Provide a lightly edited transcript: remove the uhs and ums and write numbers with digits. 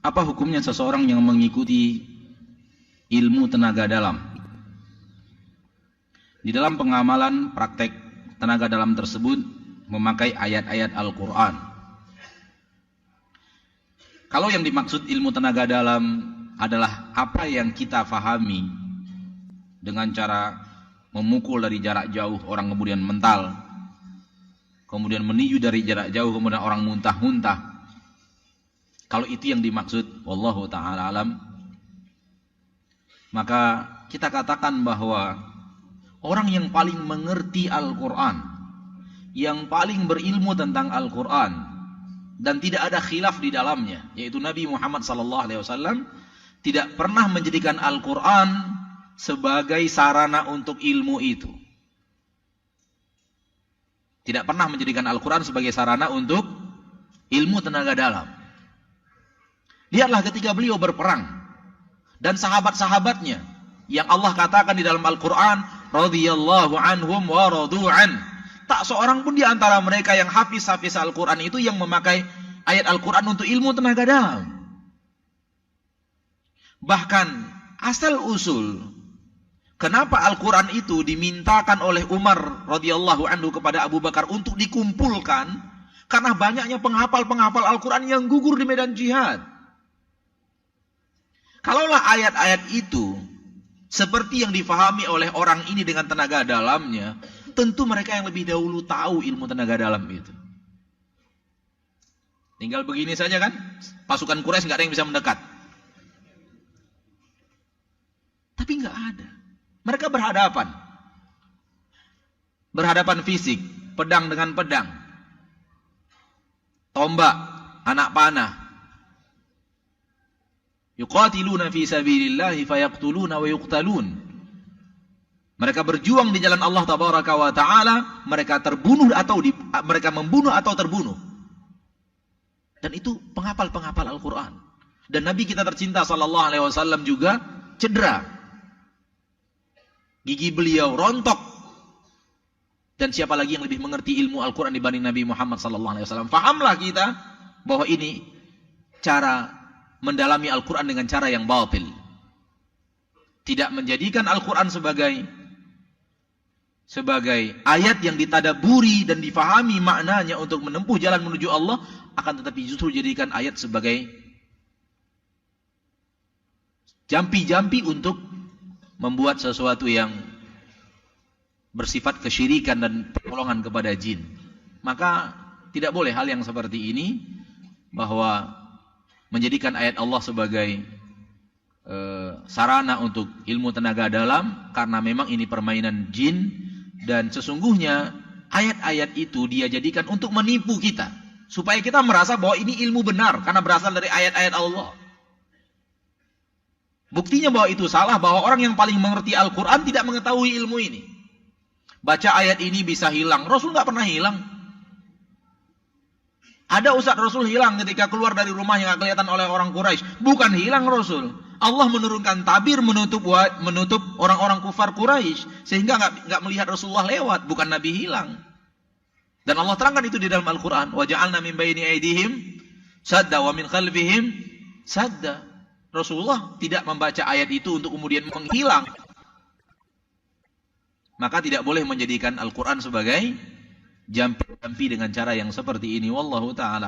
Apa hukumnya seseorang yang mengikuti ilmu tenaga dalam? Di dalam pengamalan praktek tenaga dalam tersebut memakai ayat-ayat Al-Quran. Kalau yang dimaksud ilmu tenaga dalam adalah apa yang kita fahami dengan cara memukul dari jarak jauh, orang kemudian mental, kemudian meninju dari jarak jauh, kemudian orang muntah-muntah. Kalau itu yang dimaksud, wallahu ta'ala alam, maka kita katakan bahwa orang yang paling mengerti Al-Quran, yang paling berilmu tentang Al-Quran, dan tidak ada khilaf di dalamnya, yaitu Nabi Muhammad SAW, tidak pernah menjadikan Al-Quran sebagai sarana untuk ilmu itu. Tidak pernah menjadikan Al-Quran sebagai sarana untuk ilmu tenaga dalam. Lihatlah ketika beliau berperang dan sahabat-sahabatnya yang Allah katakan di dalam Al-Quran, radhiyallahu anhum wa radu'an. Tak seorang pun di antara mereka yang hafiz Al-Quran itu yang memakai ayat Al-Quran untuk ilmu tenaga dalam. Bahkan asal usul kenapa Al-Quran itu dimintakan oleh Umar radhiyallahu anhu kepada Abu Bakar untuk dikumpulkan, karena banyaknya penghafal-penghafal Al-Quran yang gugur di medan jihad. Kalaulah ayat-ayat itu seperti yang difahami oleh orang ini dengan tenaga dalamnya, tentu mereka yang lebih dahulu tahu ilmu tenaga dalam itu. Tinggal begini saja kan, pasukan Quraisy nggak ada yang bisa mendekat. Tapi nggak ada. Mereka berhadapan. Berhadapan fisik, pedang dengan pedang. Tombak, anak panah. Yuqatiluna fi sabilillahi fayaqtuluna wa yuqtalun. Mereka berjuang di jalan Allah tabaraka wa taala, mereka terbunuh atau mereka membunuh atau terbunuh. Dan itu penghafal-penghafal Al-Qur'an. Dan Nabi kita tercinta sallallahu alaihi wasallam juga cedera. Gigi beliau rontok. Dan siapa lagi yang lebih mengerti ilmu Al-Qur'an dibanding Nabi Muhammad sallallahu alaihi wasallam? Fahamlah kita bahwa ini cara mendalami Al-Quran dengan cara yang batil. Tidak menjadikan Al-Quran sebagai ayat yang ditadaburi dan difahami maknanya untuk menempuh jalan menuju Allah, akan tetapi justru jadikan ayat sebagai jampi-jampi untuk membuat sesuatu yang bersifat kesyirikan dan pertolongan kepada jin. Maka tidak boleh hal yang seperti ini, bahwa menjadikan ayat Allah sebagai sarana untuk ilmu tenaga dalam, karena memang ini permainan jin. Dan sesungguhnya ayat-ayat itu dia jadikan untuk menipu kita, supaya kita merasa bahwa ini ilmu benar karena berasal dari ayat-ayat Allah. Buktinya bahwa itu salah, bahwa orang yang paling mengerti Al-Quran tidak mengetahui ilmu ini. Baca ayat ini bisa hilang. Rasul nggak pernah hilang. Ada Ustaz Rasul hilang ketika keluar dari rumah yang nggak kelihatan oleh orang Quraisy. Bukan hilang Rasul. Allah menurunkan tabir menutup orang-orang kufar Quraisy sehingga nggak melihat Rasulullah lewat. Bukan Nabi hilang. Dan Allah terangkan itu di dalam Al-Quran. Wa ja'alna min baini aydihim sadda wa min khalfihim sadda. Rasulullah tidak membaca ayat itu untuk kemudian menghilang. Maka tidak boleh menjadikan Al-Quran sebagai jampi dengan cara yang seperti ini. Wallahu ta'ala